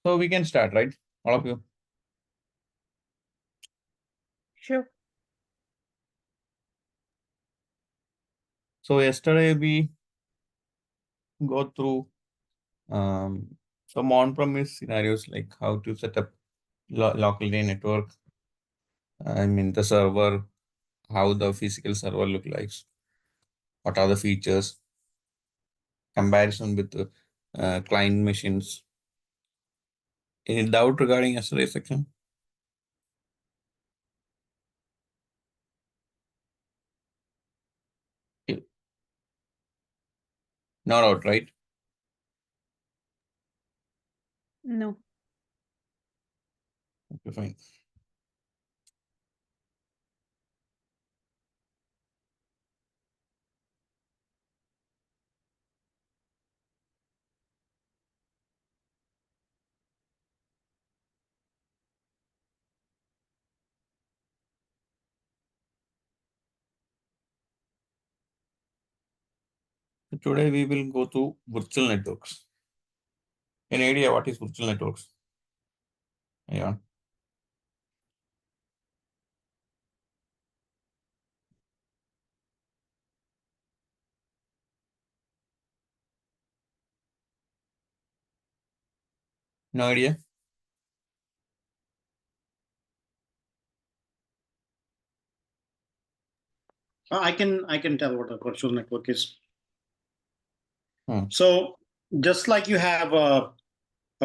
So we can start, right? All of you. Sure. So yesterday we go through some on-premise scenarios like how to set up local network. I mean the server, how the physical server look like, what are the features, comparison with the client machines. Any doubt regarding yesterday's section? No doubt, right? No. Okay, fine. So today we will go to virtual networks. Any idea what is virtual networks? Yeah. No idea? I can tell what a virtual network is. Hmm. So just like you have a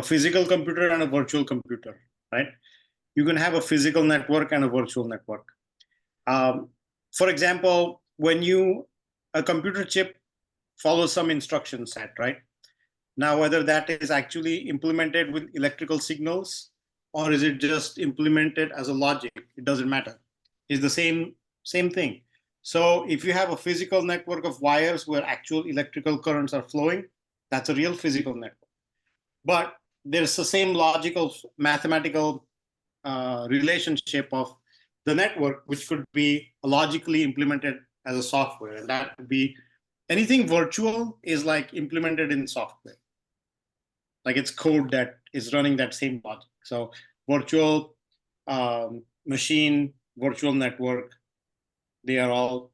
physical computer and a virtual computer, right? You can have a physical network and a virtual network. For example, when a computer chip follows some instruction set, right? Now, whether that is actually implemented with electrical signals or is it just implemented as a logic, it doesn't matter. It's the same thing. So if you have a physical network of wires where actual electrical currents are flowing, that's a real physical network. But there's the same logical, mathematical relationship of the network, which could be logically implemented as a software. And that would be anything virtual is like implemented in software. Like it's code that is running that same logic. So virtual machine, virtual network, they are all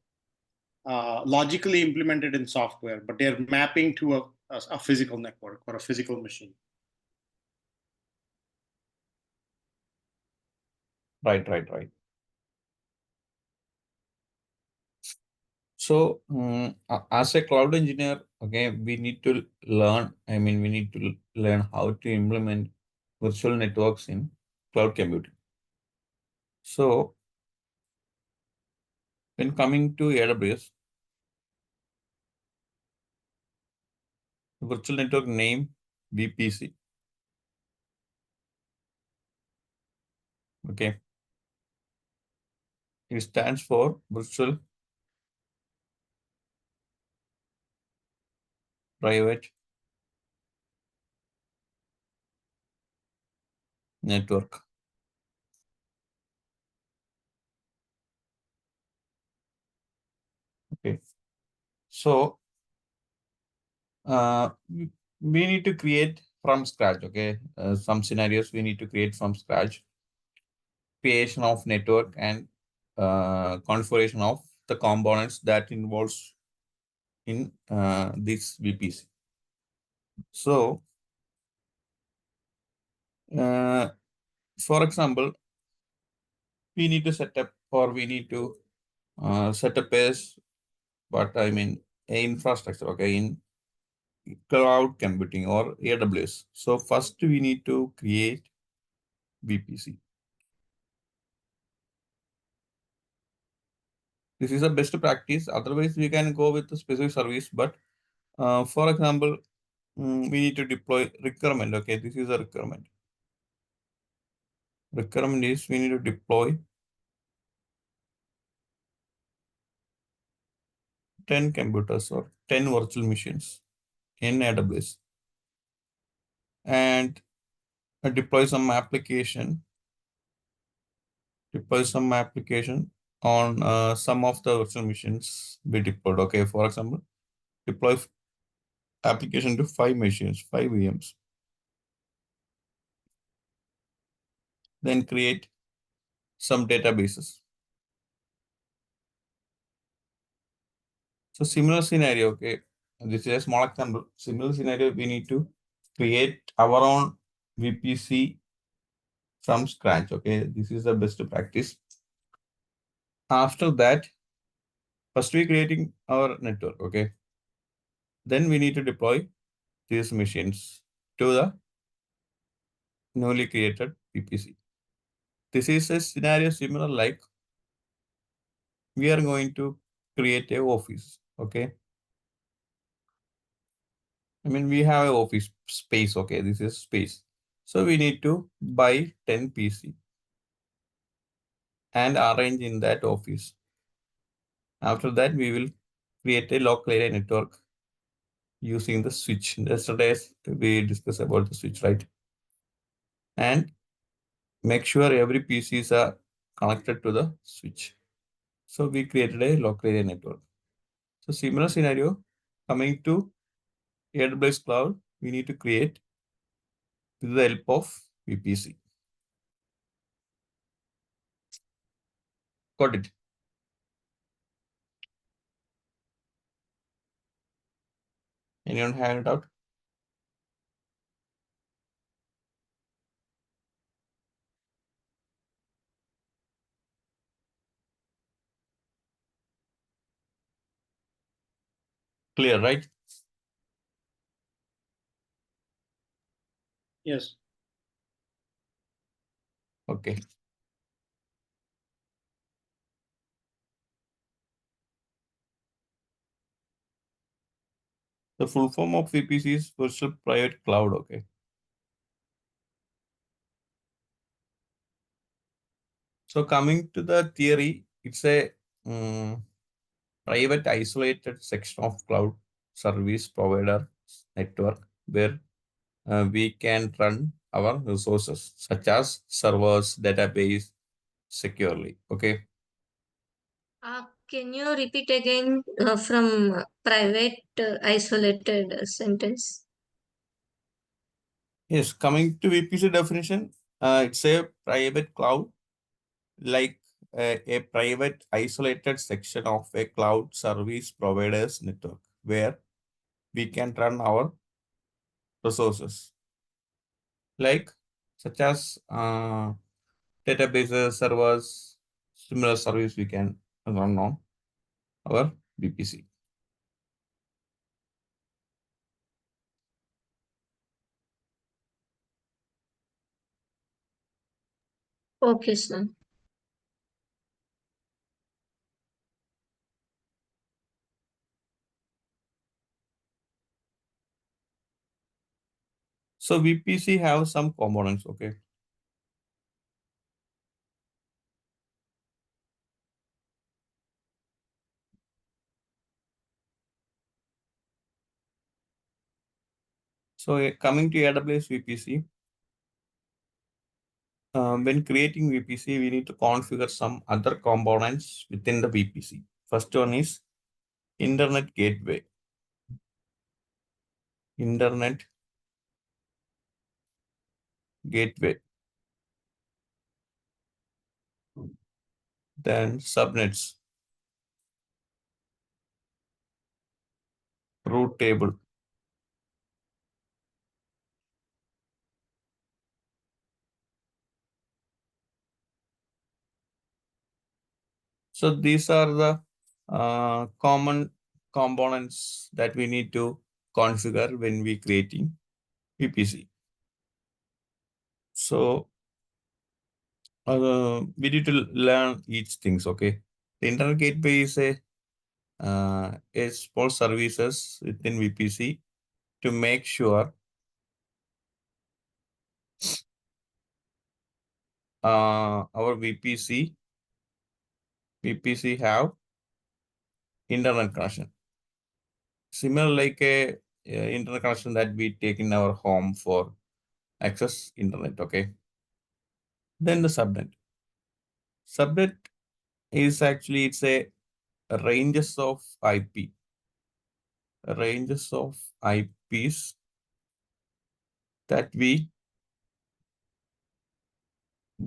logically implemented in software, but they're mapping to a physical network or a physical machine. Right. So as a cloud engineer, okay, we need to learn, we need to learn how to implement virtual networks in cloud computing. So when coming to AWS, virtual network name VPC. Okay. It stands for virtual private network. Okay. So we need to create from scratch. Okay. Some scenarios we need to create from scratch. Creation of network and configuration of the components that involves in this VPC. So, for example, we need to set up or we need to set up as what I mean infrastructure, okay, in cloud computing or AWS. So first we need to create VPC. This is a best practice. Otherwise, we can go with the specific service. But for example, we need to deploy requirement. Okay, this is a requirement. Requirement is we need to deploy 10 computers or 10 virtual machines in AWS and deploy some application on some of the virtual machines we deployed. Okay, for example, deploy application to 5 machines, 5 VMs. then create some databases. So similar scenario, okay, this is a small example. Similar scenario, we need to create our own VPC from scratch, okay. This is the best practice. After that, first we creating our network, okay. Then we need to deploy these machines to the newly created VPC. This is a scenario similar like we are going to create a office, okay. I mean, we have an office space, okay. This is space. So we need to buy 10 PC and arrange in that office. After that, we will create a local area network using the switch. Yesterday, we discussed about the switch, right? And make sure every PCs are connected to the switch. So we created a local area network. So similar scenario, coming to AWS Cloud, we need to create with the help of VPC. Got it? Anyone have it out? Clear, right? Yes. Okay. The full form of VPC is Virtual Private Cloud, okay. So coming to the theory, it's a private isolated section of cloud service provider network where we can run our resources such as servers, database securely, okay. Can you repeat again from private isolated sentence? Yes, coming to VPC definition, it's a private cloud like a private isolated section of a cloud service provider's network where we can run our resources like such as databases, servers, similar service we can run on our VPC. Okay, sir. So VPC have some components, okay. So coming to AWS VPC, when creating VPC, we need to configure some other components within the VPC. First one is Internet Gateway. Internet Gateway. Then subnets. Route table. So these are the common components that we need to configure when we creating VPC. So we need to learn each things, okay. The Internet Gateway is a small services within VPC to make sure our VPC have internet connection. Similar like a internet connection that we take in our home for access internet, okay. Then the subnet. Subnet is actually, it's a ranges of IP. Ranges of IPs that we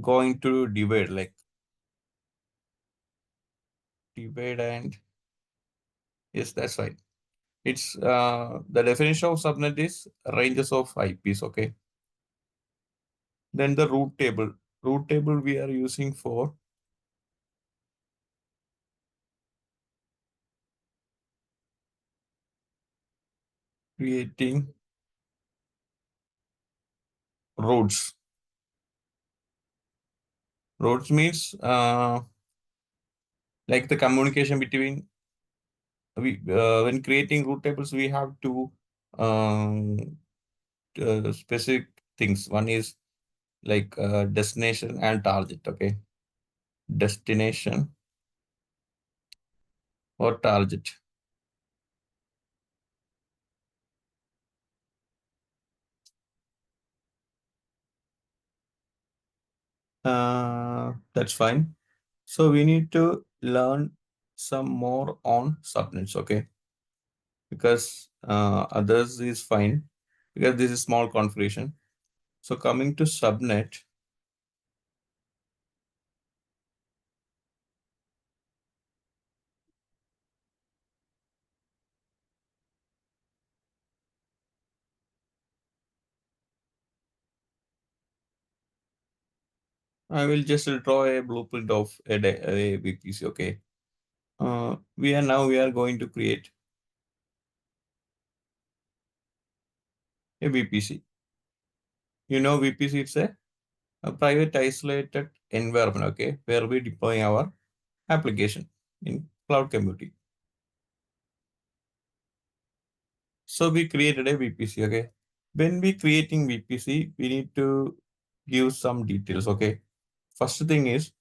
going to divide, like divide, and yes, that's right. It's the definition of subnet is ranges of IPs, okay? Then the root table. Root table we are using for creating routes. Routes means like the communication between when creating root tables, we have two specific things. One is like destination and target, okay? Destination or target. That's fine. So we need to learn some more on subnets, okay? Because others is fine because this is small configuration. So coming to subnet, I will just draw a blueprint of a VPC, okay? We are going to create a VPC. You know, VPC, it's a private isolated environment, okay, where we deploy our application in cloud computing. So we created a VPC, okay. When we creating VPC, we need to give some details, okay. First thing is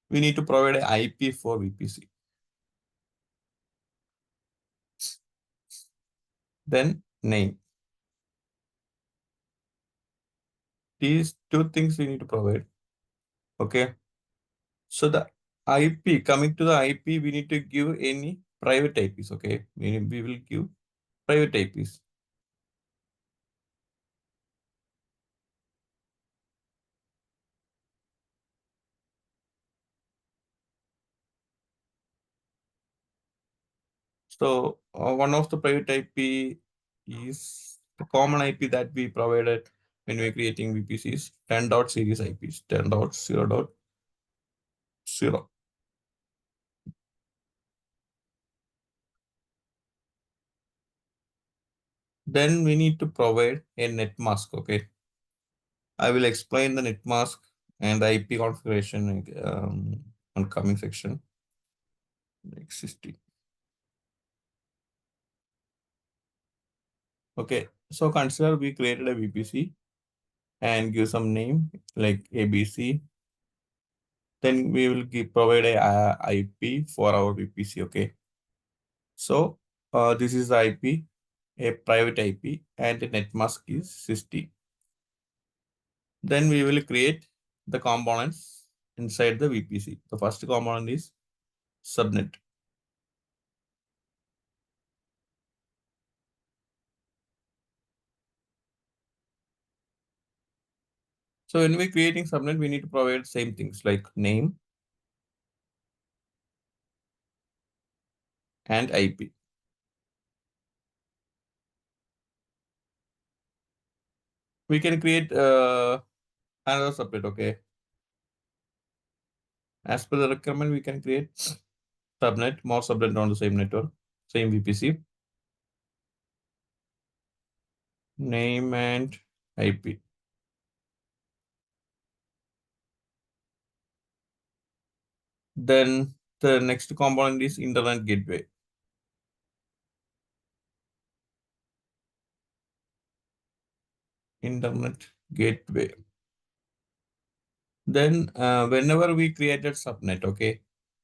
we need to provide an IP for VPC. Then name. These two things we need to provide, okay. So the IP, coming to the IP, we need to give any private IPs, okay. We will give private IPs. So one of the private IP is the common IP that we provided when we're creating VPCs, 10.series IPs, 10.0.0. Then we need to provide a net mask, okay. I will explain the net mask and the IP configuration on coming section. Existing. Okay, so consider we created a VPC and give some name like ABC. Then we will provide a IP for our VPC, okay. So this is the IP, a private IP, and the net mask is 60. Then we will create the components inside the VPC. The first component is subnet. So when we're creating subnet, we need to provide same things like name and IP. We can create another subnet, okay. As per the requirement, we can create subnet, more subnet on the same network, same VPC. Name and IP. Then the next component is internet gateway. Internet gateway. Then whenever we created subnet, okay,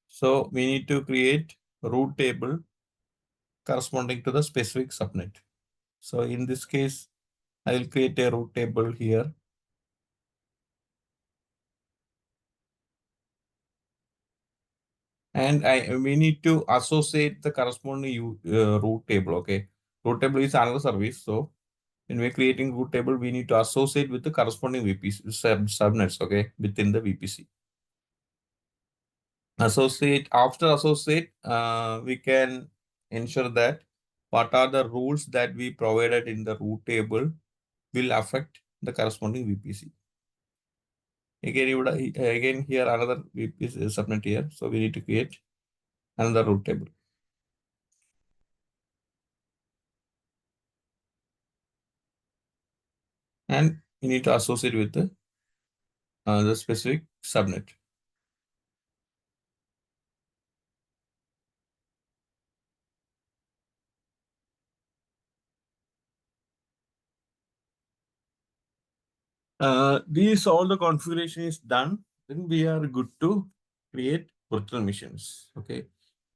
so we need to create root table corresponding to the specific subnet. So in this case, I will create a root table here. And we need to associate the corresponding root table, okay. Root table is another service, so when we're creating root table, we need to associate with the corresponding VPC subnets, okay, within the VPC. After associate, we can ensure that what are the rules that we provided in the root table will affect the corresponding VPC. Again, here another VPC subnet here. So we need to create another root table. And we need to associate with the specific subnet. These all the configuration is done, then we are good to create virtual machines. Okay.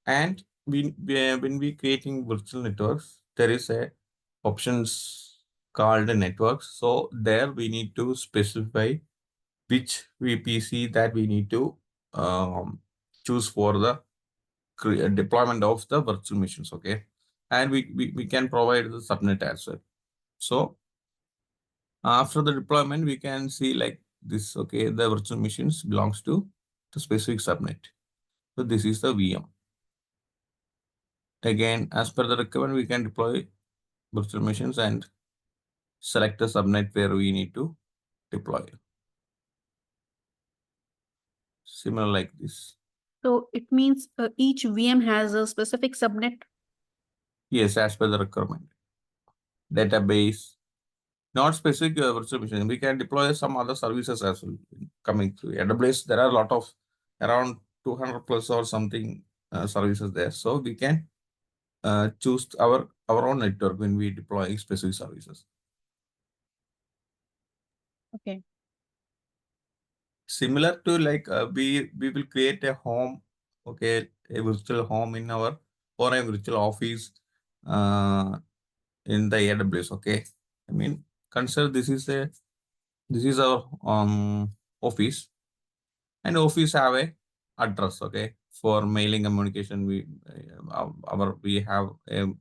And when we creating virtual networks, there is a options called networks. So there we need to specify which VPC that we need to choose for the deployment of the virtual machines. Okay. And we can provide the subnet as well. So after the deployment, we can see like this, okay, the virtual machines belongs to the specific subnet. So this is the VM. Again, as per the requirement, we can deploy virtual machines and select the subnet where we need to deploy. Similar like this. So it means each VM has a specific subnet. Yes, as per the requirement. Database, not specific virtual machine. We can deploy some other services as well coming through AWS. There are a lot of around 200 plus or something services there. So we can choose our own network when we deploy specific services. Okay. Similar to like we will create a home, okay, a virtual home in our or a virtual office in the AWS. Okay, I mean consider this is our office, and office have a address. Okay, for mailing communication we have a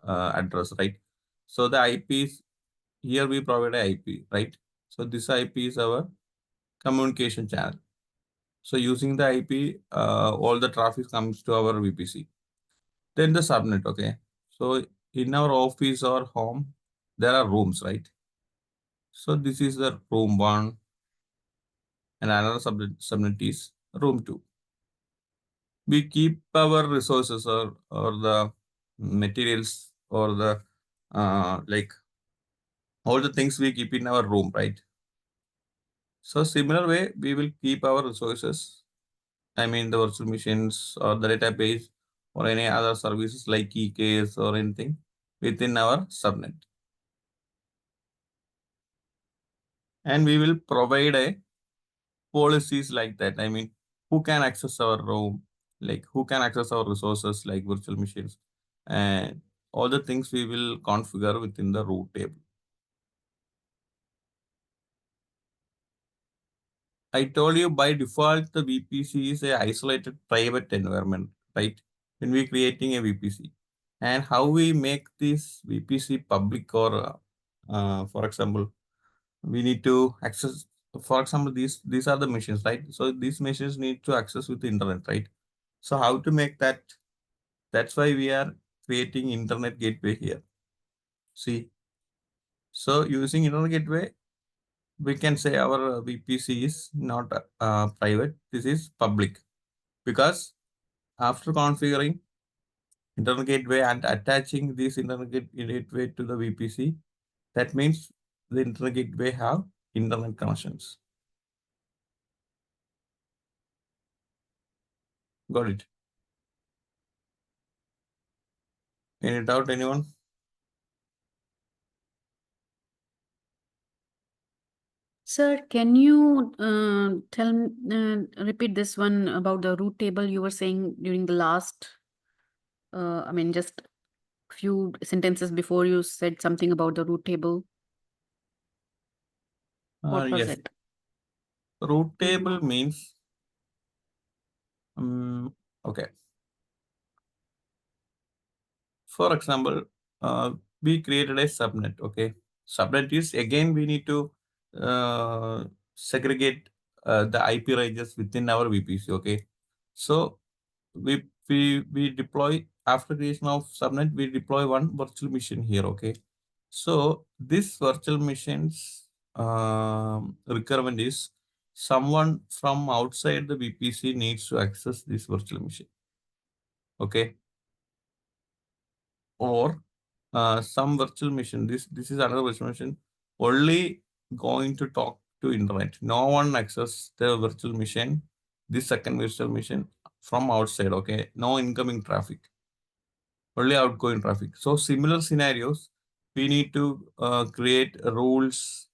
address, right? So the IP is here we provide a IP, right? So this IP is our communication channel. So using the IP, all the traffic comes to our VPC. Then the subnet, okay? So in our office or home, there are rooms, right? So this is the room 1 and another subnet is room 2. We keep our resources or the materials or the like all the things we keep in our room, right? So similar way, we will keep our resources, I mean the virtual machines or the database or any other services like EKS or anything within our subnet. And we will provide a policies like that. I mean, who can access our room, like who can access our resources like virtual machines, and all the things we will configure within the root table. I told you by default, the VPC is a isolated private environment, right? When we're creating a VPC. And how we make this VPC public or, for example, we need to access, for example, these are the machines, right? So these machines need to access with the internet, right? So how to make that? That's why we are creating internet gateway here. See, so using internet gateway, we can say our VPC is not private. This is public because after configuring internet gateway and attaching this internet gateway to the VPC, that means the internet gateway have internet connections. Got it? Any doubt, anyone? Sir, can you repeat this one about the root table you were saying during the last, I mean, just few sentences before you said something about the root table. What was Yes. it? Root table means, okay. For example, we created a subnet, okay? Subnet is, again, we need to segregate the IP ranges within our VPC. Okay. So we deploy, after creation of subnet, we deploy one virtual machine here. Okay. So this virtual machine's requirement is someone from outside the VPC needs to access this virtual machine. Okay. Or some virtual machine. This is another virtual machine only going to talk to internet. No one access the virtual machine, this second virtual machine, from outside. Okay. No incoming traffic, only outgoing traffic. So similar scenarios, we need to create rules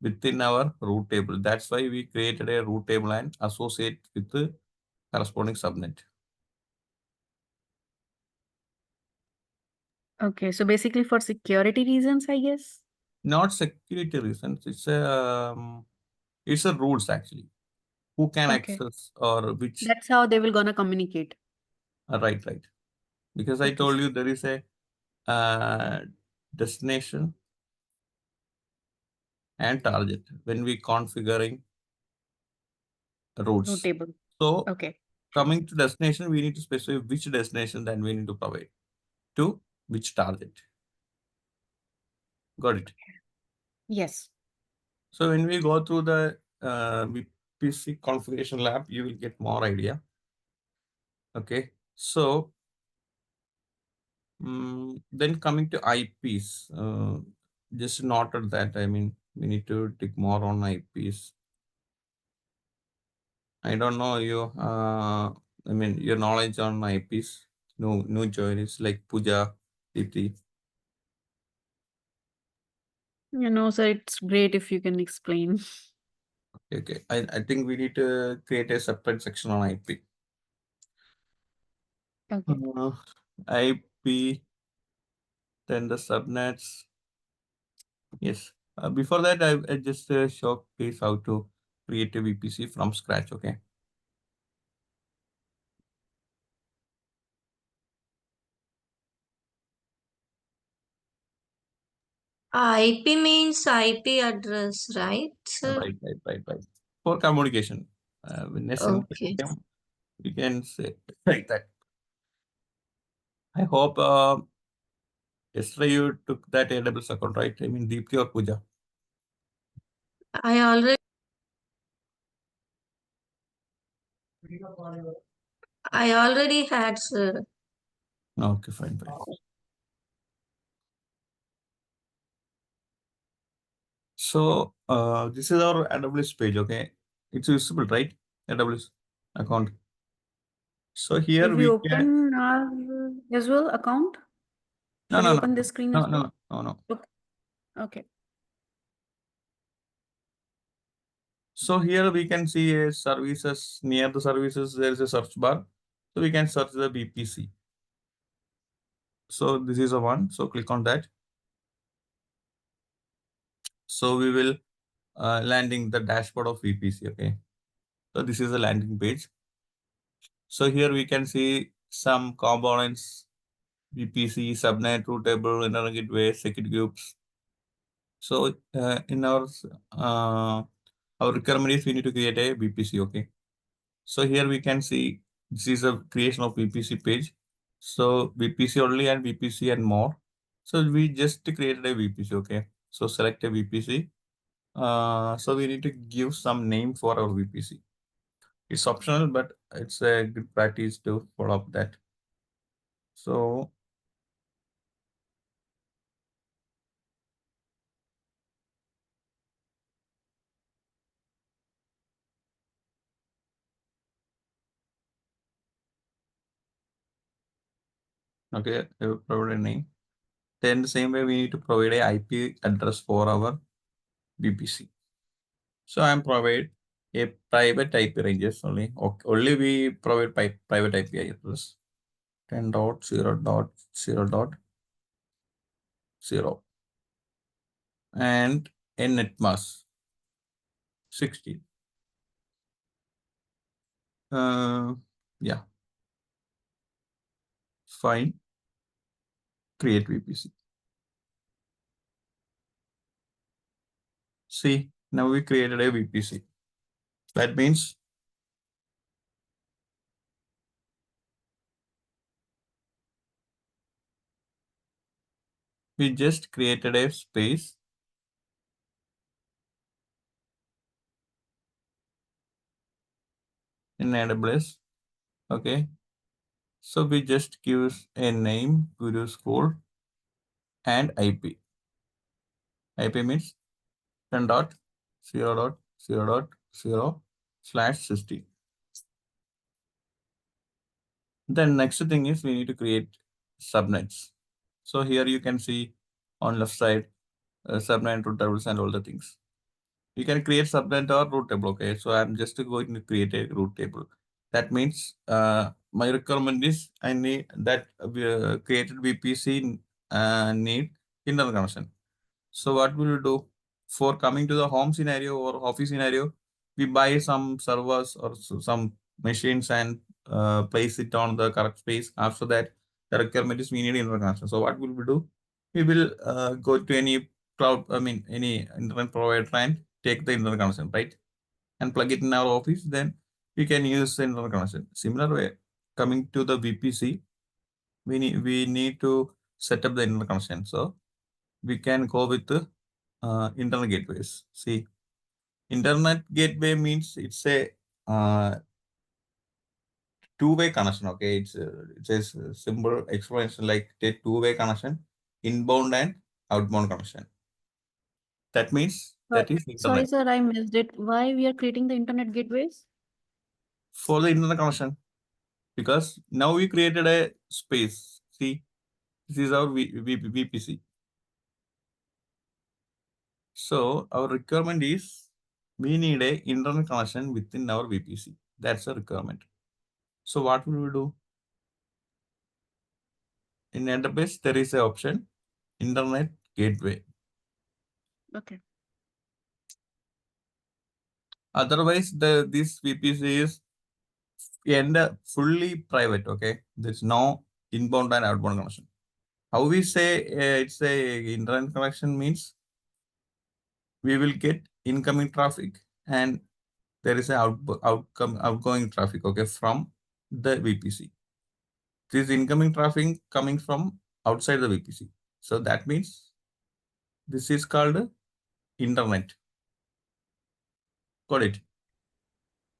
within our root table. That's why we created a root table and associate with the corresponding subnet. Okay, so basically for security reasons, I guess. Not security reasons. It's a rules actually. Who can Okay. access or which? That's how they will gonna communicate. Right. Because I Okay. told you there is a destination and target when we configuring Root routes. table. So Okay. coming to destination, we need to specify which destination that we need to provide to which target. Got it? Yes. So when we go through the VPC configuration lab, you will get more idea. Okay. So then coming to IPs, just noted that, I mean, we need to dig more on IPs. I don't know I mean, your knowledge on IPs. No joinees like Puja, Deepthi. Sir, it's great if you can explain. Okay. I think we need to create a separate section on IP. Okay. IP, then the subnets. Yes. Before that, I just showcase how to create a VPC from scratch. Okay. IP means IP address, right, sir? Right. For communication, in a simple Okay. term, we can say like that. I hope yesterday you took that AWS account, right? I mean, Deepthi or Puja. I already had, sir. Okay, fine. So this is our AWS page. Okay, it's visible, right? AWS account. So here If you we can. open our as well account, No, shall no, we no, open this screen as well? no. Okay. So here we can see a services. Near the services, there is a search bar. So we can search the VPC. So this is a one. So click on that. So we will landing the dashboard of VPC. Okay. So this is the landing page. So here we can see some components: VPC, subnet, root table, internet gateway, security groups. So in our requirement is we need to create a VPC. Okay. So here we can see this is a creation of VPC page. So VPC only and VPC and more. So we just created a VPC. Okay. So select a VPC. So we need to give some name for our VPC. It's optional, but it's a good practice to follow up that. So okay, I will provide a name. Then the same way we need to provide a IP address for our VPC. So I'm provide a private IP ranges only. Okay, only we provide private IP address 10.0.0.0 and a net mask 16. Yeah, fine. Create VPC. See, now we created a VPC. That means we just created a space in AWS. Okay. So we just give a name, Guruschools, and IP. IP means 10.0.0.0/60. Then next thing is we need to create subnets. So here you can see on left side subnet, root tables, and all the things. You can create subnet or root table. Okay, so I'm just going to create a root table. That means my requirement is I need that created VPC need internal connection. So what will we do for coming to the home scenario or office scenario? We buy some servers or some machines and place it on the correct space. After that, the requirement is we need internet connection. So what will we do? We will go to any cloud, any internet provider and take the internet connection, right? And plug it in our office. Then we can use the internet connection. Similar way, coming to the VPC, we need to set up the internet connection. So we can go with the internet gateways. See, internet gateway means it's a two-way connection. Okay, it's a simple explanation like a two-way connection, inbound and outbound connection. That means that is Sorry, internet. sir, I missed it. Why we are creating the internet gateways? For the internet connection, because now we created a space. See, this is our VPC. So our requirement is we need a internet connection within our VPC. That's a requirement. So what will we do? In database, there is an option, internet gateway. Okay. Otherwise, this VPC is fully private. Okay, there's no inbound and outbound connection. How we say it's a internet connection means we will get incoming traffic and there is an outgoing traffic. Okay, from the VPC. This incoming traffic coming from outside the VPC. So that means this is called internet. Got it?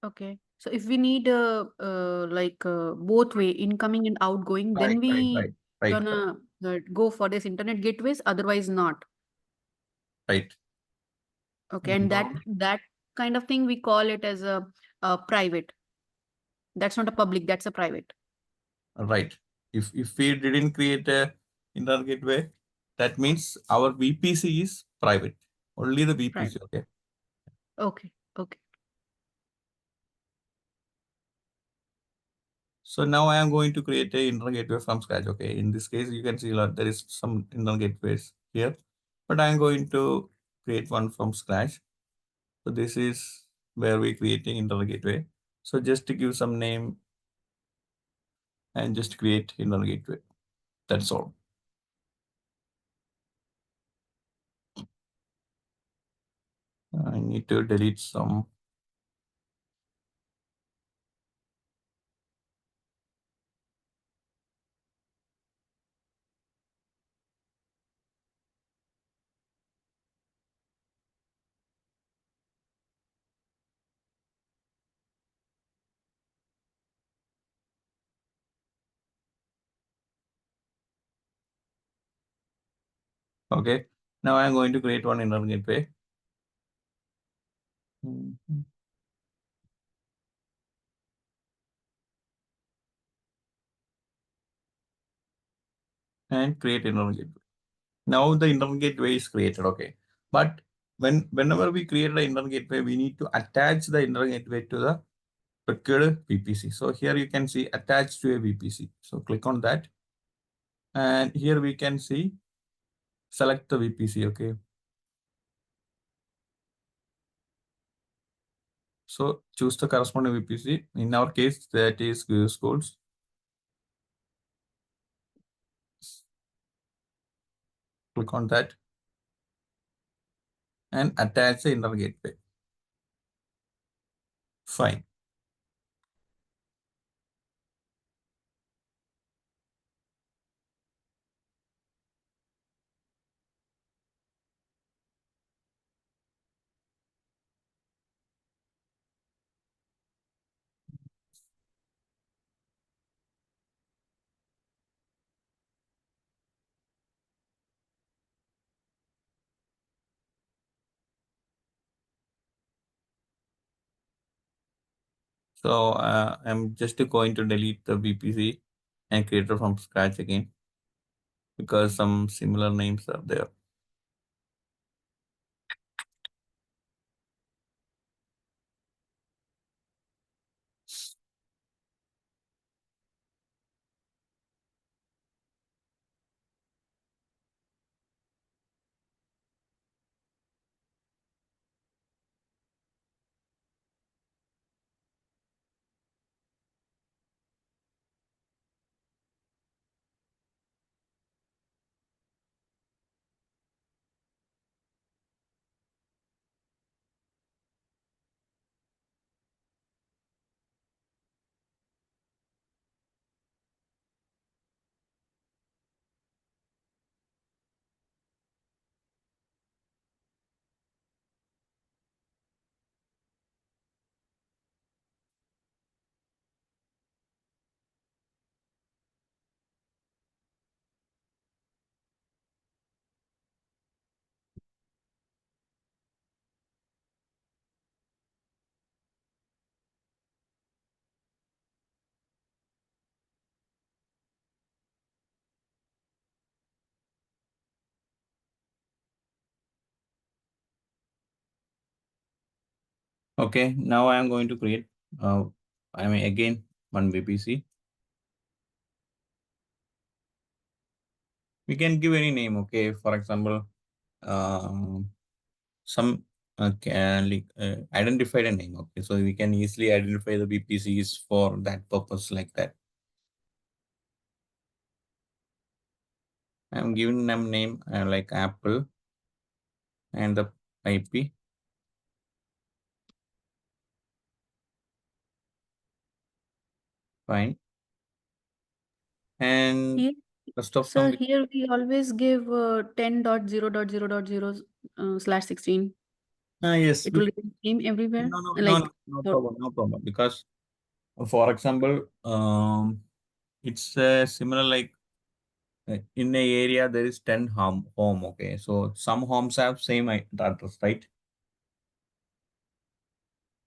Okay. So if we need both way incoming and outgoing, then Right. gonna go for this internet gateways. Otherwise, not. Right. Okay, and that kind of thing we call it as a private. That's not a public. That's a private. Right. If we didn't create a internet gateway, that means our VPC is private. Only the VPC. Private. Okay. Okay. Okay. So now I am going to create a internet gateway from scratch. Okay. In this case, you can see that there is some internet gateways here, but I am going to create one from scratch. So this is where we creating internet gateway. So just to give some name and just create internet gateway. That's all. I need to delete some. Okay. Now I'm going to create one internet gateway. And create internet gateway. Now the internet gateway is created. Okay. But whenever we create the internet gateway, we need to attach the internet gateway to the required VPC. So here you can see attached to a VPC. So click on that. And here we can see select the VPC. Okay. So choose the corresponding VPC. In our case, that is Guruschools. Click on that. and attach the inner gateway. Fine. So I'm just going to delete the VPC and create it from scratch again because some similar names are there. Okay, now I am going to create, again, one VPC. We can give any name, okay? For example, some identified a name, okay? So we can easily identify the VPCs for that purpose like that. I'm giving them name like Apple and the IP. Fine. And Here, rest of so them. here we always give 10.0.0.0 /16. Yes. It will be the same everywhere. Like, No for- problem, no problem. Because, for example, it's similar like in a area there is 10 home, okay? So some homes have same address, right?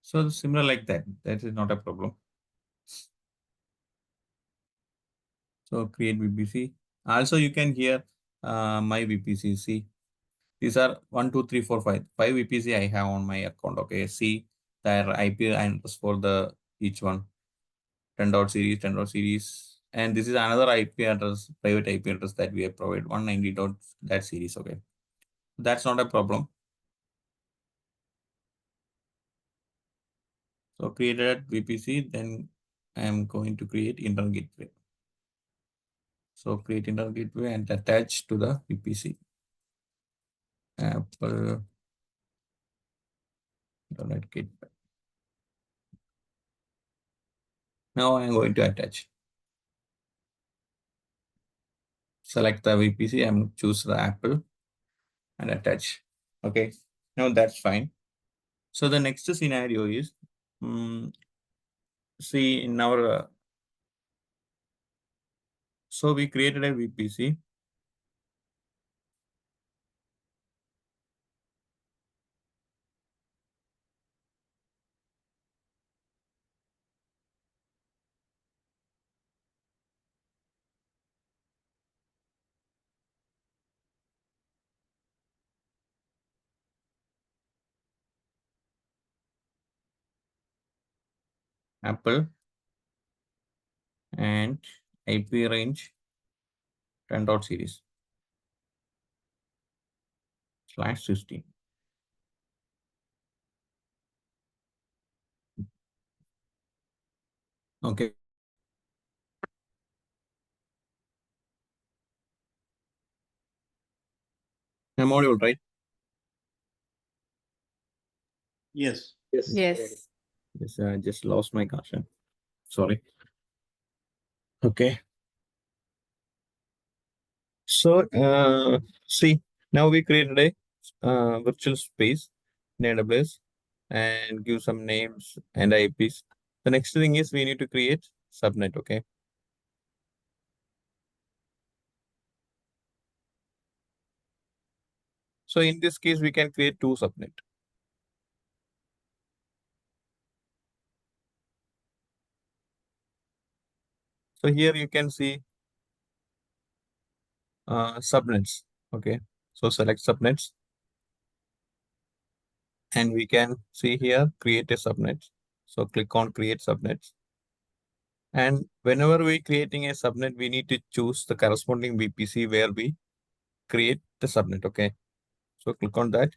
So similar like that. That is not a problem. So create VPC. Also, you can hear my VPC. See, these are 1, 2, 3, 4, 5. 5 VPC I have on my account. Okay, see their IP address for the each one. 10 dot series, 10 dot series. And this is another IP address, private IP address that we have provided, 190 dot that series. Okay, that's not a problem. So created VPC, then I am going to create internal gateway. So create internal gateway and attach to the VPC. Apple Internet Gateway. Now I am going to attach. Select the VPC. I'm choose the Apple and attach. Okay. Now that's fine. So the next scenario is, see in our, so we created a VPC. Apple and IP range 10 dot series /16. Okay. I'm audible, right? Yes. Yes. Yes, I just lost my caution. Sorry. Okay. So, see, now we created a virtual space in AWS and give some names and IPs. The next thing is we need to create subnet. Okay. So in this case, we can create two subnet. So here you can see subnets. Okay. So select subnets and we can see here create a subnet. So click on create subnets. And whenever we creating a subnet, we need to choose the corresponding VPC where we create the subnet. Okay. So click on that.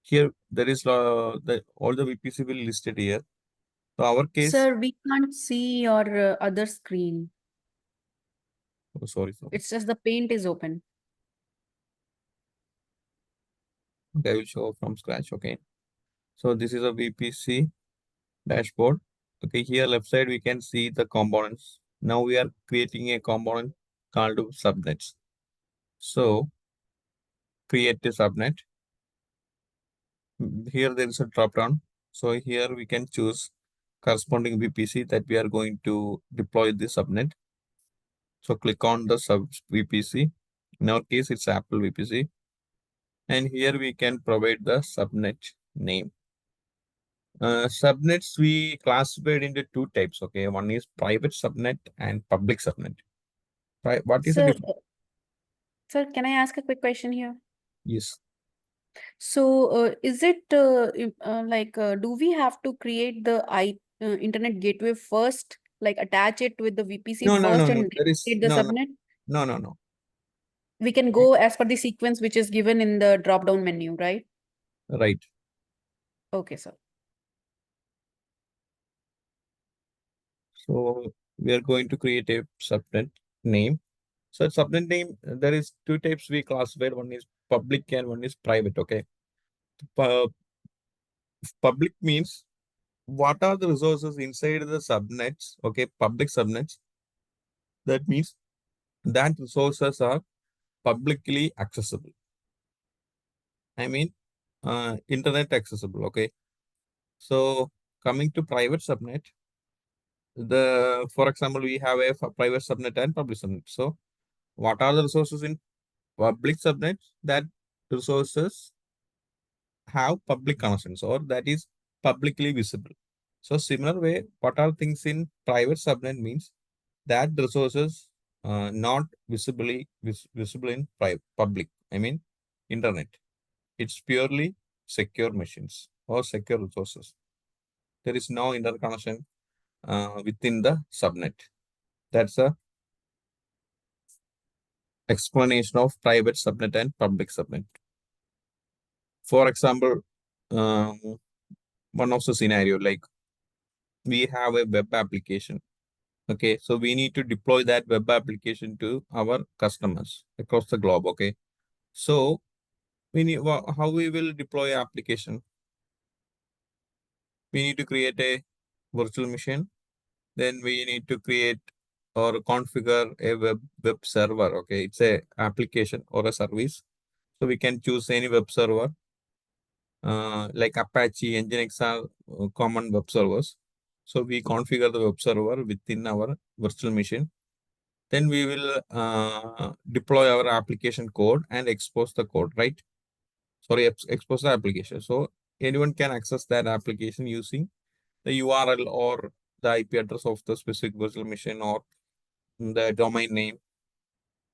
Here there is all the VPC will listed here. So our case. Sir, we can't see your other screen. Oh, sorry. It's just the paint is open. Okay, I will show from scratch. Okay. So this is a VPC dashboard. Okay, here left side we can see the components. Now we are creating a component called subnets. So create a subnet. Here there is a drop down. So here we can choose corresponding VPC that we are going to deploy the subnet. So click on the sub VPC. In our case, it's Apple VPC. And here we can provide the subnet name. Subnets we classified into two types. Okay, one is private subnet and public subnet. Right? What is the Sir, difference? sir, can I ask a quick question here? Yes. So, is it do we have to create the internet gateway first, like attach it with the VPC No, no, first no, no. and There is create the no, no, subnet? no, no, no. We can go as per the sequence which is given in the drop-down menu, right? Right. Okay, sir. So we are going to create a subnet name. So subnet name, there is two types we classified. One is public and one is private. Okay. Public means what are the resources inside the subnets? Okay, public subnets. That means that resources are publicly accessible. I mean, internet accessible. Okay. So coming to private subnet, for example, we have a private subnet and public subnet. So what are the resources in public subnet? That resources have public connections or that is publicly visible. So similar way, what are things in private subnet means that resources not visible in public. I mean, internet. It's purely secure machines or secure resources. There is no interconnection within the subnet. That's a explanation of private subnet and public subnet. For example, one of the scenario like we have a web application. Okay, so we need to deploy that web application to our customers across the globe. Okay, so we need how we will deploy application. We need to create a virtual machine. Then we need to create or configure a web server. Okay, it's a application or a service. So we can choose any web server like Apache, Nginx are common web servers. So we configure the web server within our virtual machine. Then we will deploy our application code and expose the code, right? Sorry, expose the application. So anyone can access that application using the URL or the IP address of the specific virtual machine or the domain name.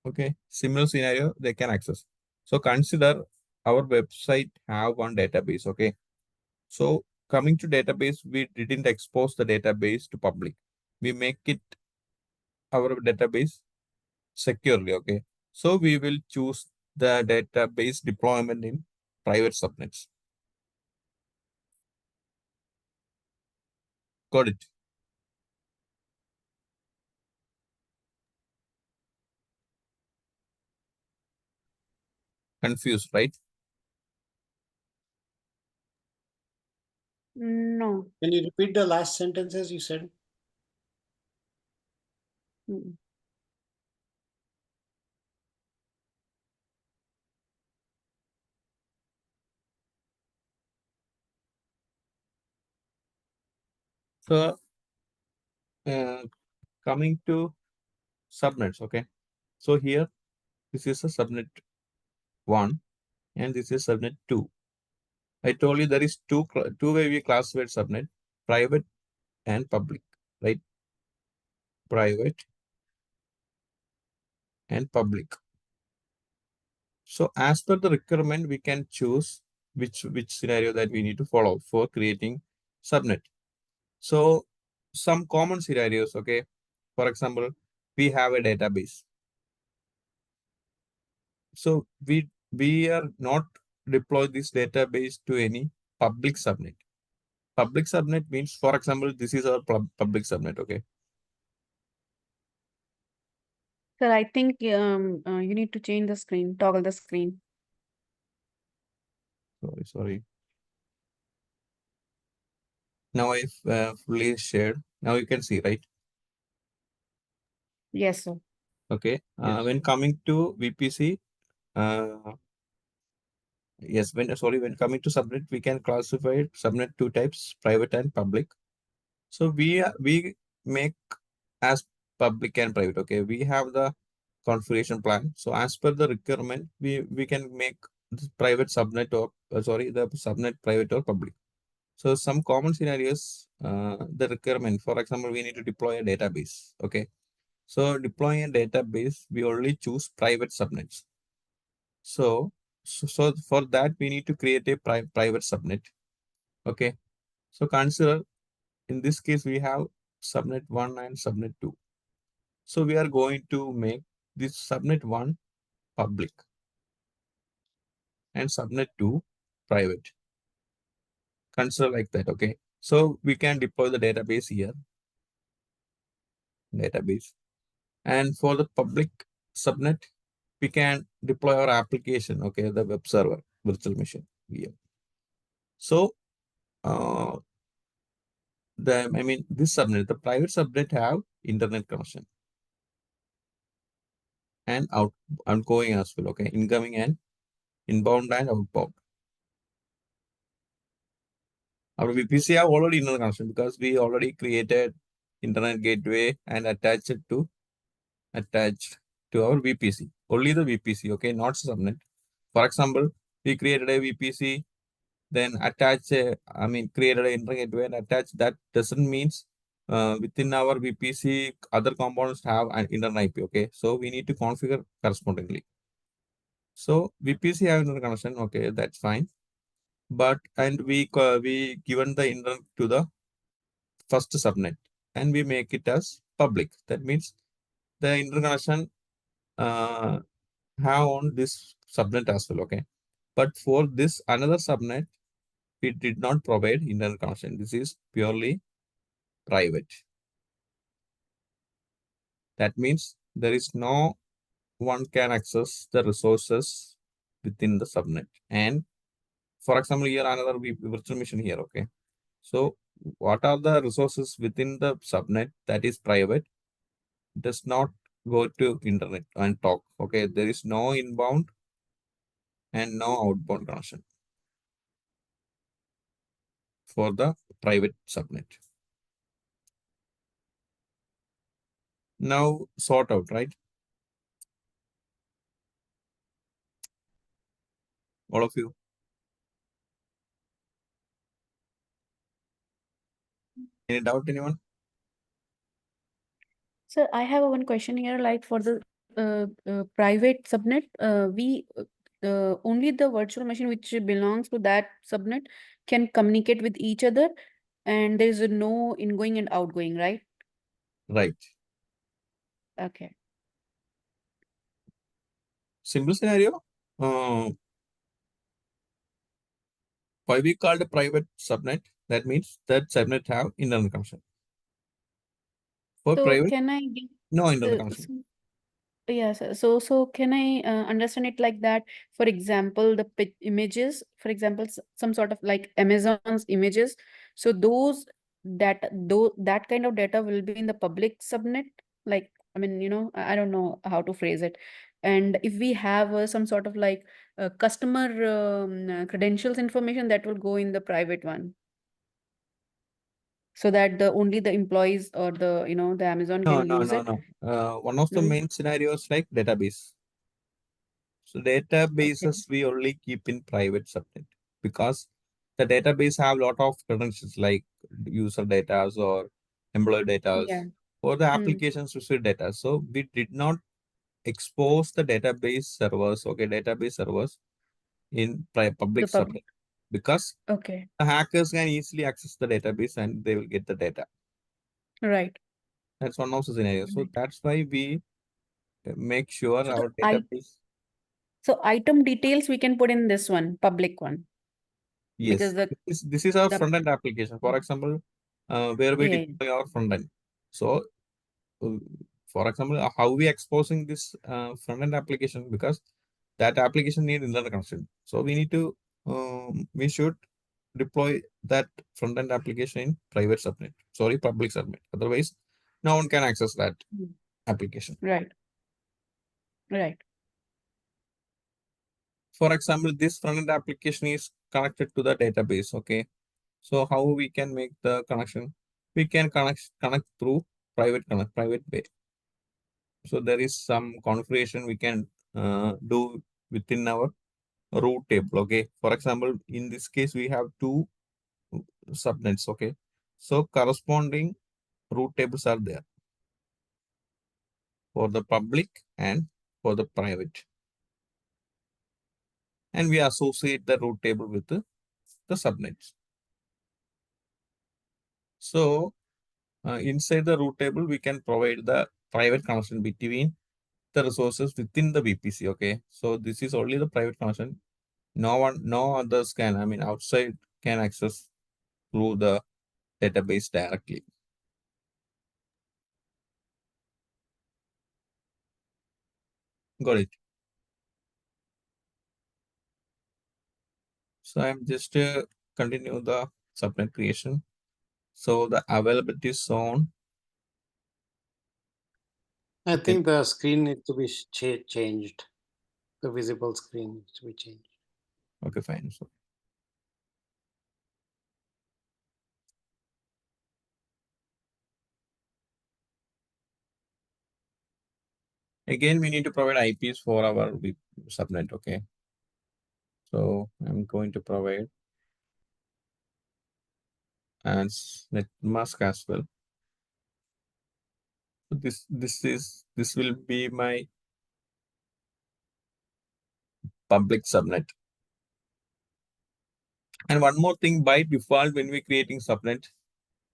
Okay, similar scenario, they can access. So consider our website have one database. Okay, so coming to database, we didn't expose the database to public. We make it our database securely. Okay, so we will choose the database deployment in private subnets. Got it? Confused, right? No. Can you repeat the last sentences you said? Mm. So coming to subnets, okay. So here, this is a subnet 1 and this is subnet 2. I told you there is two way we classified subnet, private and public, right? Private and public. So as per the requirement, we can choose which scenario that we need to follow for creating subnet. So some common scenarios, okay. For example, we have a database. So we are not deploy this database to any public subnet. Public subnet means, for example, this is our public subnet, okay. Sir, I think you need to change the screen, toggle the screen. Sorry. Now I've fully shared. Now you can see, right? Yes, sir. Okay. Yes. When coming to VPC, yes, when coming to subnet, we can classify subnet two types, private and public. So we make as public and private. Okay, we have the configuration plan. So as per the requirement, we can make this private subnet or the subnet private or public. So some common scenarios, the requirement. For example, we need to deploy a database. Okay, so deploying a database, we only choose private subnets. So for that, we need to create a private subnet. Okay. So consider in this case, we have subnet 1 and subnet 2. So we are going to make this subnet 1 public and subnet 2 private. Consider like that. Okay. So we can deploy the database here. Database. And for the public subnet, we can deploy our application. Okay. The web server, virtual machine here. So this subnet, the private subnet have internet connection and outgoing as well. Okay, incoming and inbound and outbound. Our VPC have already internet connection because we already created internet gateway and attached to our VPC. Only the VPC, okay, not subnet. For example, we created a VPC, then created an internet gateway and attached. That doesn't means within our VPC, other components have an internet IP. Okay, so we need to configure correspondingly. So VPC have internet connection. Okay, that's fine. But we given the internet to the first subnet and we make it as public. That means the interconnection have on this subnet as well. Okay, but for this another subnet, we did not provide internet connection. This is purely private. That means there is no one can access the resources within the subnet. And for example, here another virtual machine here. Okay, so what are the resources within the subnet that is private does not go to internet and talk. Okay, there is no inbound and no outbound connection for the private subnet. Now sort out, right? All of you. Any doubt, anyone? Sir, I have one question here. Like for the private subnet, we only the virtual machine which belongs to that subnet can communicate with each other, and there is no ingoing and outgoing, right? Right. Okay. Simple scenario. Why we called a private subnet? That means that subnet have internet connection. For So private, can I get no internet connection. yes, so can I understand it like that? For example, the images, for example, some sort of like Amazon's images. So that kind of data will be in the public subnet. Like, I mean, I don't know how to phrase it. And if we have some sort of like customer credentials information, that will go in the private one, so that only the employees or the Amazon No, can no, use no, it. no. One of the Mm. main scenarios like database. So Okay. databases we only keep in private subnet because the database have a lot of credentials like user data or employee data Yeah. or the Mm. applications receive data. So we did not expose the database servers, database servers in The public public. subnet because Okay. the hackers can easily access the database and they will get the data. Right. That's one of the scenarios. So Right. that's why we make sure So our database. item details we can put in this one, public one, Yes, because the this is our the front end application. For example, where we yeah, yeah. deploy our front end. So, uh, for example, how we exposing this front end application because that application need internet connection. So we need to we should deploy that front end application in private subnet. Sorry, public subnet. Otherwise, no one can access that Mm. application. Right. Right. For example, this front end application is connected to the database. Okay. So how we can make the connection? We can connect through private way. So there is some configuration we can do within our root table. Okay. For example, in this case, we have two subnets. Okay. So corresponding root tables are there for the public and for the private. And we associate the root table with the subnets. So inside the root table, we can provide the private connection between the resources within the VPC. Okay, so this is only the private connection. No others can, I mean, outside can access through the database directly. Got it. So I'm just continue the subnet creation. So the availability zone. I think the screen needs to be changed. The visible screen needs to be changed. Okay, fine. So again, we need to provide IPs for our subnet. Okay. So I'm going to provide as net mask as well. So this will be my public subnet. And one more thing, by default, when we're creating subnet,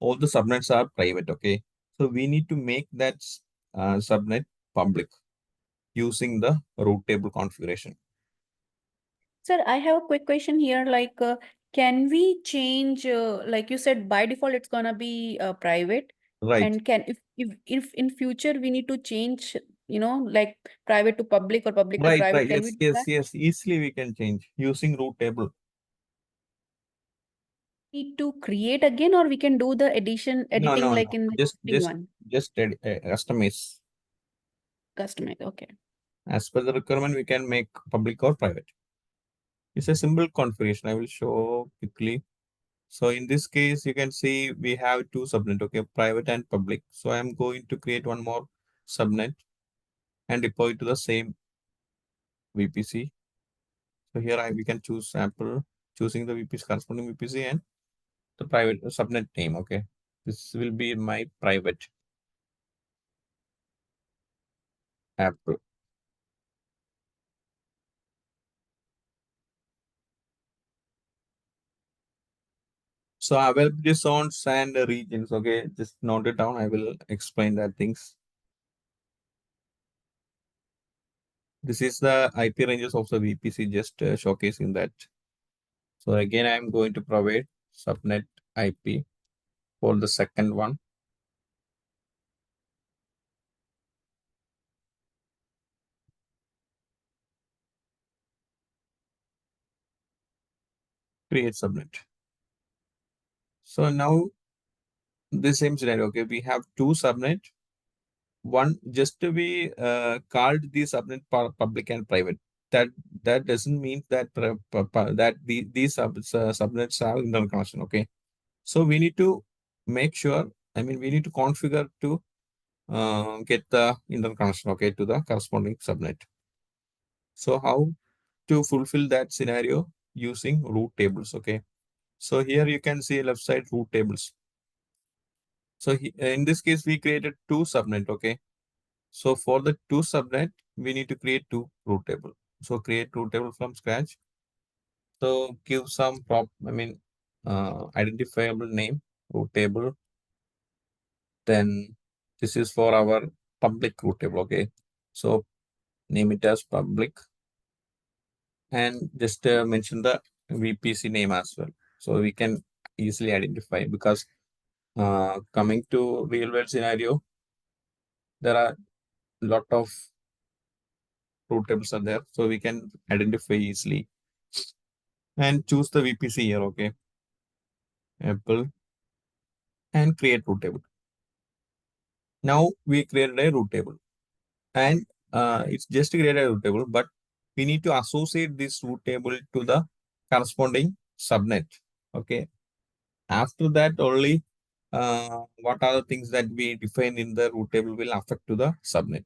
all the subnets are private. Okay. So we need to make that subnet public using the route table configuration. Sir, I have a quick question here. Like, can we change? Like you said, by default, it's gonna be private. Right. And if in future we need to change, like private to public or public to Right. private, Right. can we Yes. do Yes. that? Yes. Easily we can change using route table. Need to create again, or we can do the No, editing no, like no. in the Just existing just one, just customize. customize. Okay. As per the requirement, we can make public or private. It's a simple configuration. I will show quickly. So in this case, you can see we have two subnet, okay, private and public. So I'm going to create one more subnet and deploy to the same VPC. So here we can choose sample, choosing the VPC corresponding VPC and the private subnet name. Okay, this will be my private app. So availability zones and regions. Okay, just note it down. I will explain that things. This is the IP ranges of the VPC, just showcasing that. So again, I'm going to provide subnet IP for the second one. Create subnet. So now the same scenario, okay, we have two subnet. One just to be called the subnet public and private. That doesn't mean that that these subnets have internal connection. Okay, so we need to make sure. I mean, we need to configure to get the internal connection. Okay, to the corresponding subnet. So how to fulfill that scenario using root tables? Okay, so here you can see left side root tables. So in this case, we created two subnet. Okay. So for the two subnet, we need to create two root table. So create root table from scratch. So give some identifiable name, root table. Then this is for our public root table. Okay. So name it as public and just mention the VPC name as well. So we can easily identify because coming to real world scenario, there are a lot of root tables are there. So we can identify easily and choose the VPC here. Okay. Apple and create root table. Now we created a root table and it's just created a root table, but we need to associate this root table to the corresponding subnet. Okay. After that only what are the things that we define in the root table will affect to the subnet.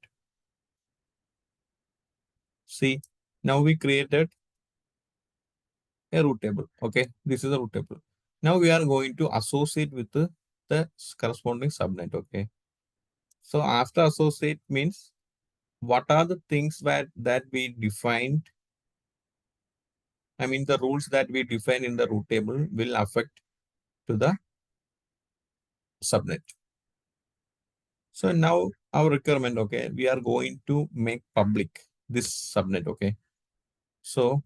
See, now we created a root table. Okay, this is a root table. Now we are going to associate with the corresponding subnet. Okay, so after associate means what are the things that we defined? I mean, the rules that we define in the root table will affect to the subnet. So now our requirement, okay, we are going to make public this subnet. Okay, so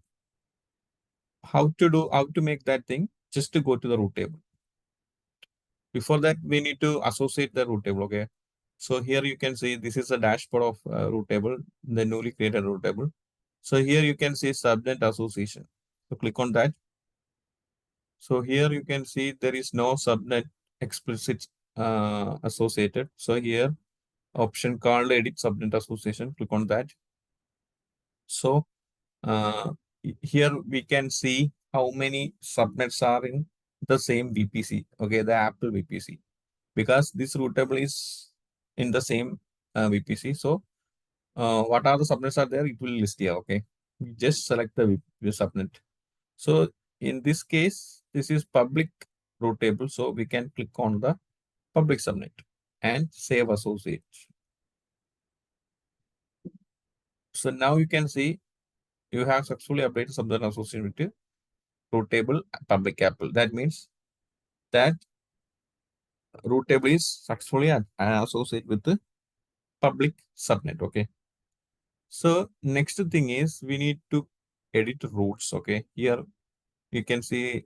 how to make that thing? Just to go to the root table. Before that, we need to associate the root table. Okay, so here you can see this is a dashboard of root table, the newly created root table. So here you can see subnet association. So click on that. So here you can see there is no subnet explicit associated. So here option called edit subnet association. Click on that. So here we can see how many subnets are in the same VPC. Okay, the Apple VPC, because this root table is in the same VPC. So what are the subnets are there? It will list here. Okay, we just select the subnet. So in this case, this is public root table. So we can click on the public subnet and save associate. So now you can see you have successfully updated subnet associated with root table public Apple. That means that root table is successfully associated with the public subnet. Okay. So next thing is we need to edit roots. Okay. Here you can see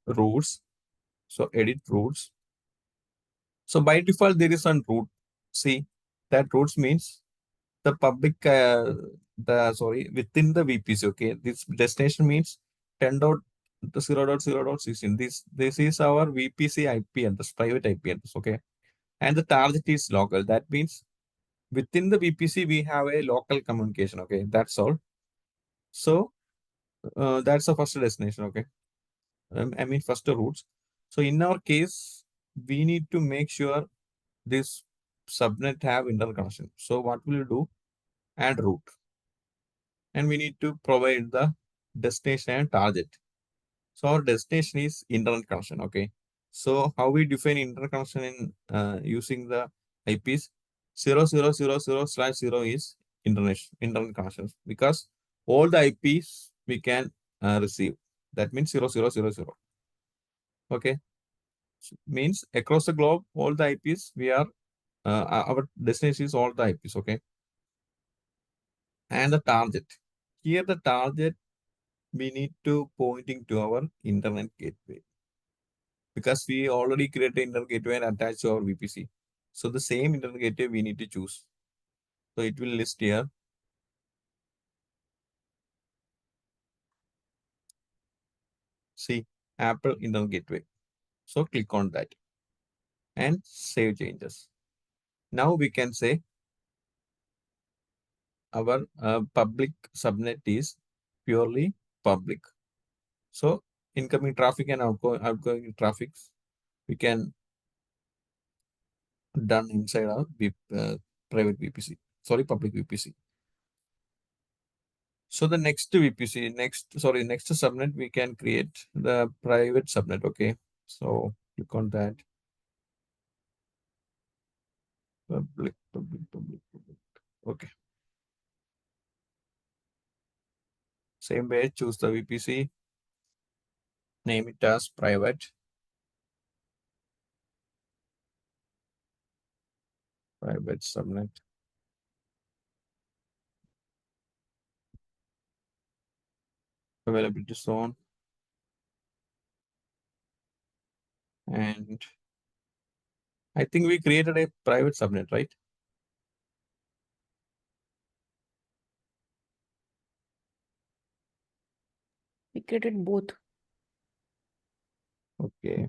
roots. So edit roots. So by default, there is one root. See, that roots means the public, within the VPC. Okay, this destination means 10.0.0.16. This is our VPC IP address, private IP address. Okay, and the target is local. That means within the VPC we have a local communication. Okay, that's all. So that's the first destination. Okay, I mean first the roots. So in our case, we need to make sure this subnet have interconnection. So what will you do? Add root. And we need to provide the destination and target. So our destination is internet connection. Okay. So how we define interconnection in using the IPs 0000/0 is internet connection because all the IPs we can receive. That means 0000. Okay. So means across the globe, all the IPs we are our destination is all the IPs. Okay. And the target. Here the target we need to pointing to our internet gateway because we already created internet gateway and attach to our VPC. So the same internet gateway we need to choose. So it will list here. See, Apple internet gateway. So click on that and save changes. Now we can say our public subnet is purely public. So incoming traffic and outgoing traffic we can done inside our private VPC. Sorry, public VPC. So the next VPC, next subnet, we can create the private subnet. Okay. So click on that. Public. Okay. Same way, choose the VPC, name it as private. Private subnet. Availability zone. And I think we created a private subnet, right? We created both. Okay.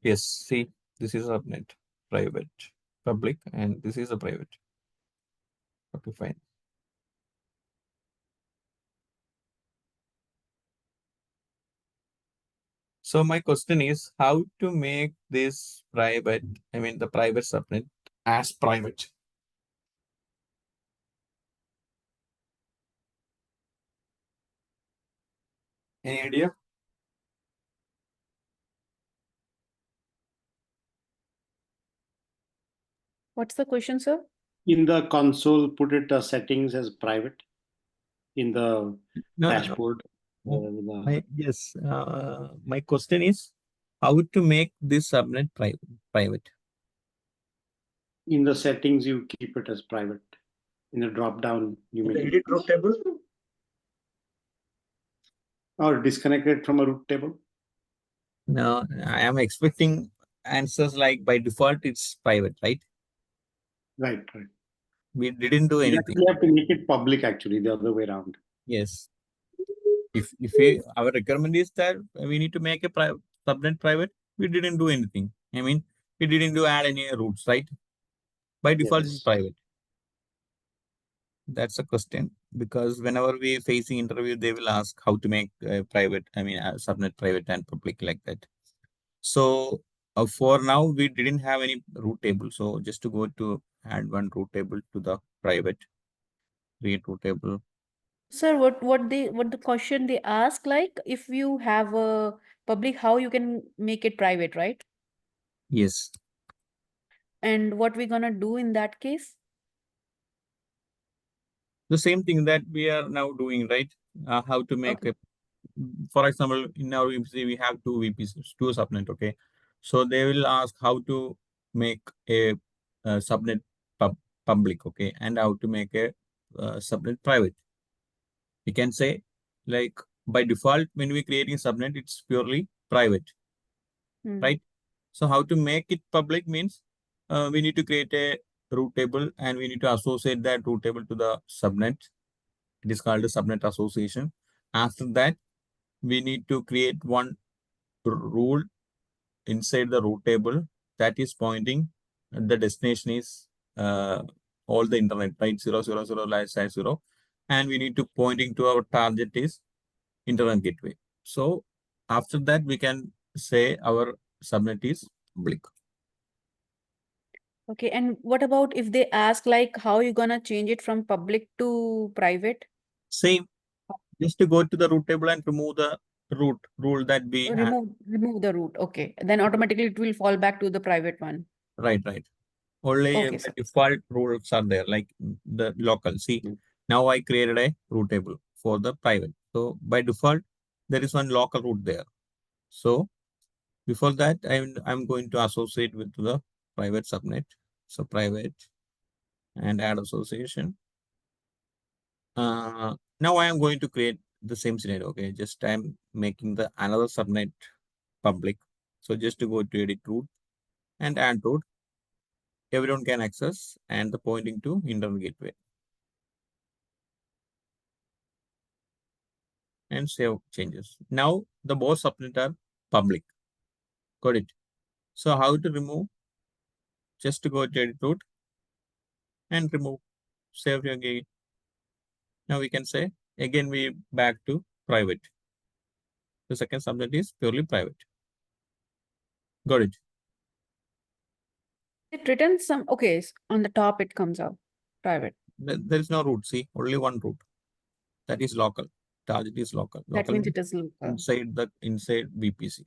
Yes, see, this is subnet, private, public, and this is a private. Okay, fine. So my question is how to make this private, the private subnet as private. Any idea? What's the question, sir? In the console, put it settings as private. In the dashboard. Yes. My question is how to make this subnet private. In the settings, you keep it as private. In the drop down, you make it edit root table or disconnect it from a root table. No, I am expecting answers like by default it's private, right? Right. We didn't do anything. You have to make it public, actually, the other way around. Yes. If our requirement is that we need to make a subnet private, we didn't do anything. We didn't add any roots, right? By default, it's private. That's a question because whenever we facing interview, they will ask how to make private. Subnet private and public like that. So for now, we didn't have any root table. So just to go to add one root table to the private, create root table. Sir, what the question they ask, like if you have a public, how you can make it private, right? Yes. And what we're gonna do in that case? The same thing that we are now doing, right? How to make a, for example, in our VPC, we have two VPCs, two subnet, okay? So they will ask how to make a, subnet public, okay? And how to make a subnet private. We can say, like, by default, when we creating subnet, it's purely private, right? So how to make it public means we need to create a root table and we need to associate that root table to the subnet. It is called a subnet association. After that, we need to create one rule inside the root table that is pointing the destination is all the internet, right? 000/0. And we need to pointing to our target is internet gateway. So after that, we can say our subnet is public. Okay, and what about if they ask like how you gonna change it from public to private? Same. Just to go to the root table and remove the root rule that we have. Remove the root. Okay, then automatically it will fall back to the private one. Right. Only Okay, the default rules are there, like the local. See, now I created a root table for the private. So by default, there is one local root there. So before that, I'm going to associate with the private subnet. So private and add association. Now I am going to create the same scenario. Okay, just I'm making the another subnet public. So just to go to edit root and add root, everyone can access and the pointing to internet gateway. and save changes. Now the both subnet are public. Got it? So how to remove? Just to go to edit root and remove. Save again. Now we can say again we back to private. The second subnet is purely private. Got it? It written some, okay, on the top it comes out private. There is no root. See, only one root. That is local. Target is local. That Local means it is local. inside VPC.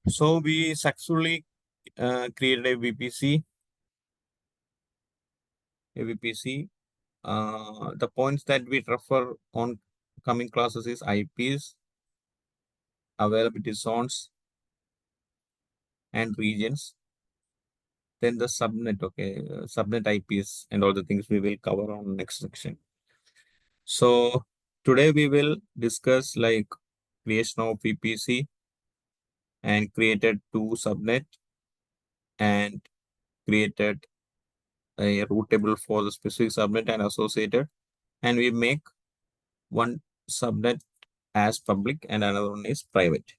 So we successfully created a VPC. The points that we refer on coming classes is IPs, availability zones, and regions. Then the subnet, okay, subnet IPs and all the things we will cover on next section. So today we will discuss like creation of VPC and created 2 subnet and created a route table for the specific subnet and associated, and we make one subnet as public and another one is private.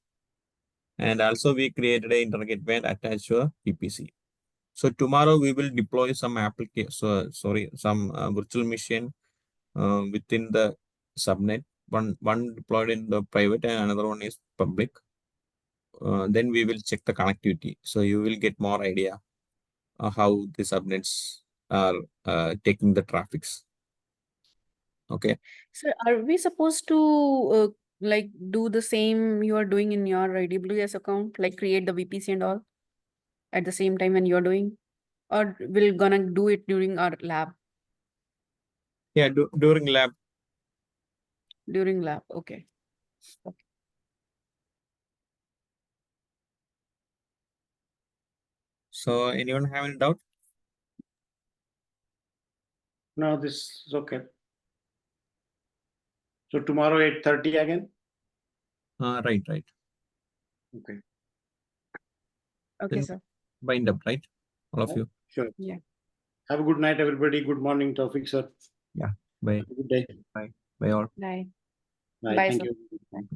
And also we created an internet gateway and attached to a VPC. So tomorrow we will deploy some application, some virtual machine within the subnet. One deployed in the private and another one is public. Then we will check the connectivity. So you will get more idea how the subnets are taking the traffics. Okay. So are we supposed to like do the same you are doing in your AWS account, like create the VPC and all at the same time when you're doing, or we're gonna do it during our lab? Yeah, during lab. During lab, okay. So anyone have any doubt? No, this is okay. So tomorrow 8:30 again? Right. Okay. Okay, Then sir. bind up, right? All of you. Sure. Yeah. Have a good night, everybody. Good morning, Tawfiq sir. Yeah. Bye. Have a good day. Bye all. Bye. Bye. Bye, Thank sir. you.